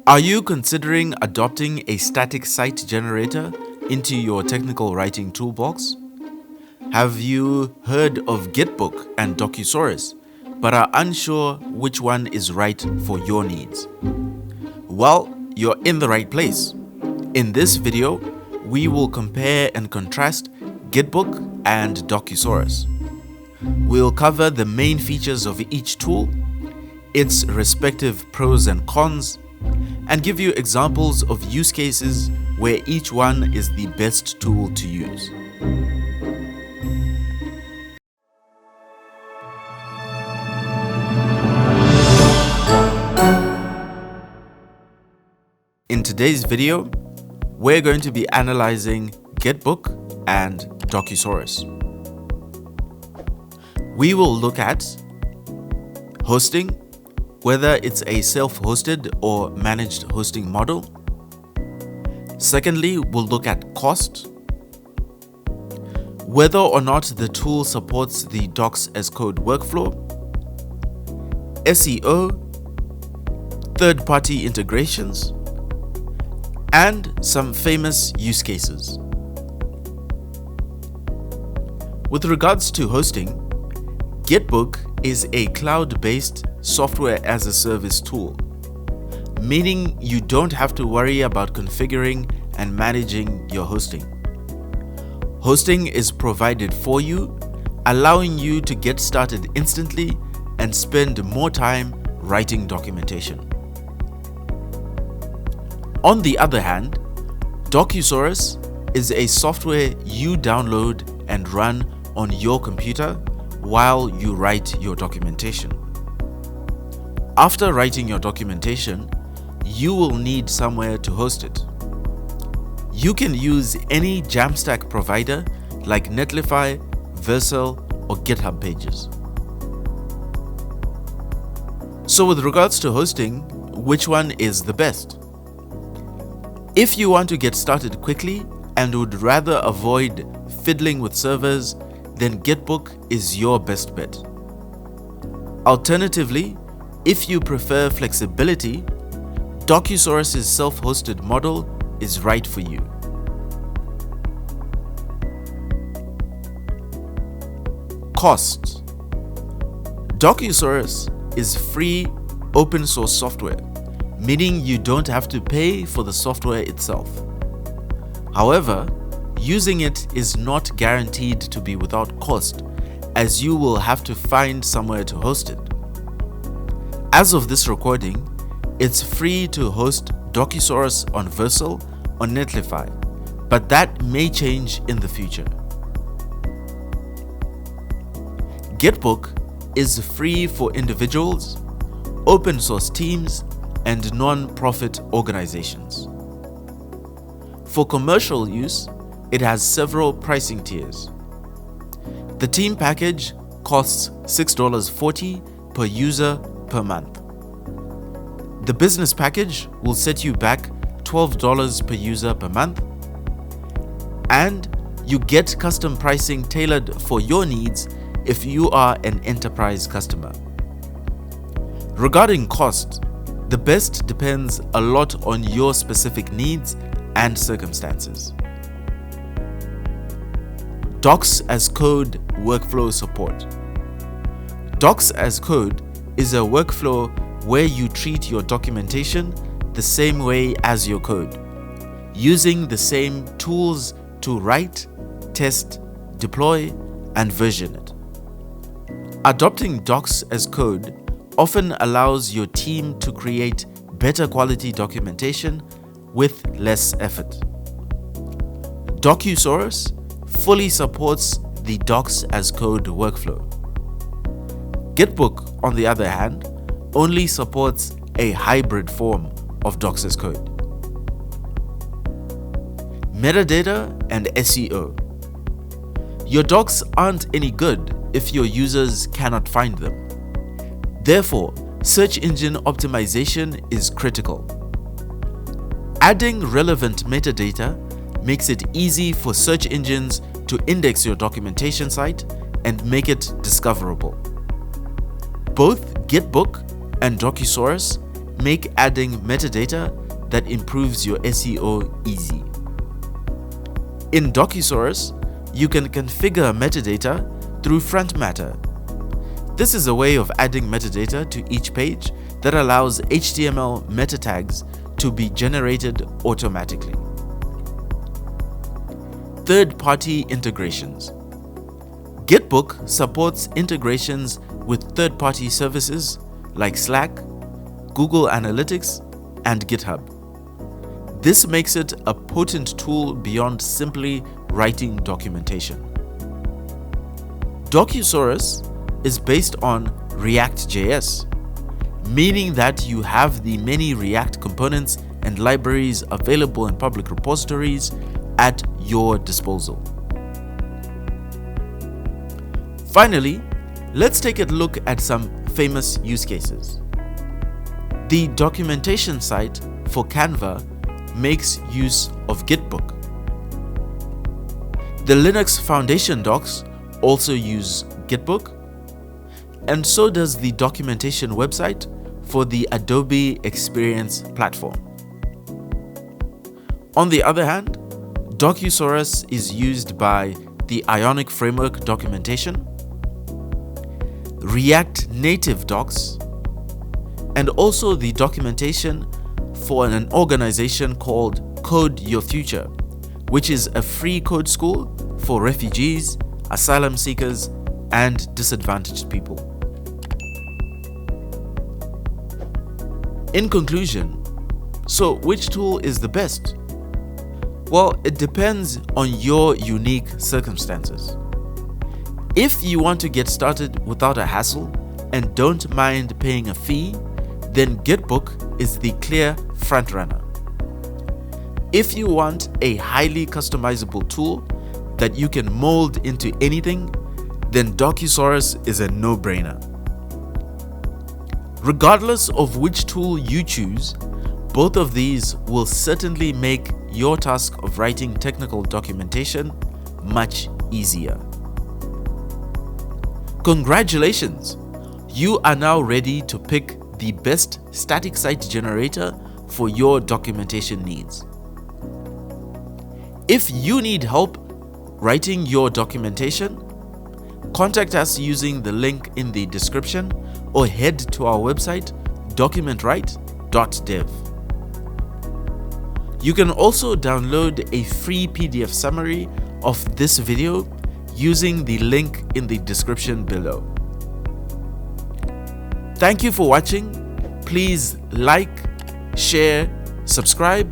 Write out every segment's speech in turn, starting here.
Are you considering adopting a static site generator into your technical writing toolbox? Have you heard of Gitbook and Docusaurus, but are unsure which one is right for your needs? Well, you're in the right place. In this video, we will compare and contrast Gitbook and Docusaurus. We'll cover the main features of each tool, its respective pros and cons, and give you examples of use cases where each one is the best tool to use. In today's video, we're going to be analyzing Gitbook and Docusaurus. We will look at hosting, whether it's a self-hosted or managed hosting model. Secondly, we'll look at cost, whether or not the tool supports the Docs as Code workflow, SEO, third-party integrations, and some famous use cases. With regards to hosting, Gitbook is a cloud-based software as a service tool, meaning you don't have to worry about configuring and managing your hosting. Hosting is provided for you, allowing you to get started instantly and spend more time writing documentation. On the other hand, Docusaurus is a software you download and run on your computer while you write your documentation. After writing your documentation, you will need somewhere to host it. You can use any Jamstack provider like Netlify, Vercel, or GitHub Pages. So with regards to hosting, which one is the best? If you want to get started quickly and would rather avoid fiddling with servers, then Gitbook is your best bet. Alternatively, if you prefer flexibility, Docusaurus' self-hosted model is right for you. Cost. Docusaurus is free open source software, meaning you don't have to pay for the software itself. However, using it is not guaranteed to be without cost, as you will have to find somewhere to host it. As of this recording, it's free to host Docusaurus on Vercel or Netlify, but that may change in the future. Gitbook is free for individuals, open source teams, and non-profit organizations. For commercial use, it has several pricing tiers. The team package costs $6.40 per user per month. The business package will set you back $12 per user per month, and you get custom pricing tailored for your needs if you are an enterprise customer. Regarding cost, the best depends a lot on your specific needs and circumstances. Docs as Code workflow support. Docs as Code is a workflow where you treat your documentation the same way as your code, using the same tools to write, test, deploy, and version it. Adopting Docs as Code often allows your team to create better quality documentation with less effort. Docusaurus fully supports the Docs as Code workflow. Gitbook, on the other hand, only supports a hybrid form of Docs as Code. Metadata and SEO. Your docs aren't any good if your users cannot find them. Therefore, search engine optimization is critical. Adding relevant metadata makes it easy for search engines to index your documentation site and make it discoverable. Both Gitbook and Docusaurus make adding metadata that improves your SEO easy. In Docusaurus, you can configure metadata through front matter. This is a way of adding metadata to each page that allows HTML meta tags to be generated automatically. Third-party integrations. Gitbook supports integrations with third-party services like Slack, Google Analytics, and GitHub. This makes it a potent tool beyond simply writing documentation. Docusaurus is based on React.js, meaning that you have the many React components and libraries available in public repositories at your disposal. Finally, let's take a look at some famous use cases. The documentation site for Canva makes use of Gitbook. The Linux Foundation docs also use Gitbook, and so does the documentation website for the Adobe Experience platform. On the other hand, Docusaurus is used by the Ionic Framework documentation, React Native docs, and also the documentation for an organization called Code Your Future, which is a free code school for refugees, asylum seekers, and disadvantaged people. In conclusion, so which tool is the best? Well, it depends on your unique circumstances. If you want to get started without a hassle and don't mind paying a fee, then Gitbook is the clear frontrunner. If you want a highly customizable tool that you can mold into anything, then Docusaurus is a no-brainer. Regardless of which tool you choose, both of these will certainly make your task of writing technical documentation much easier. Congratulations! You are now ready to pick the best static site generator for your documentation needs. If you need help writing your documentation, contact us using the link in the description or head to our website documentwrite.dev. You can also download a free PDF summary of this video using the link in the description below. Thank you for watching. Please like, share, subscribe,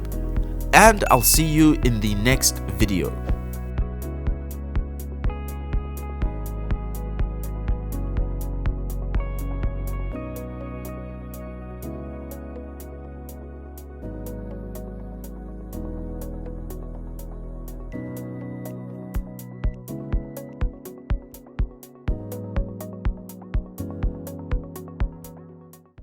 and I'll see you in the next video.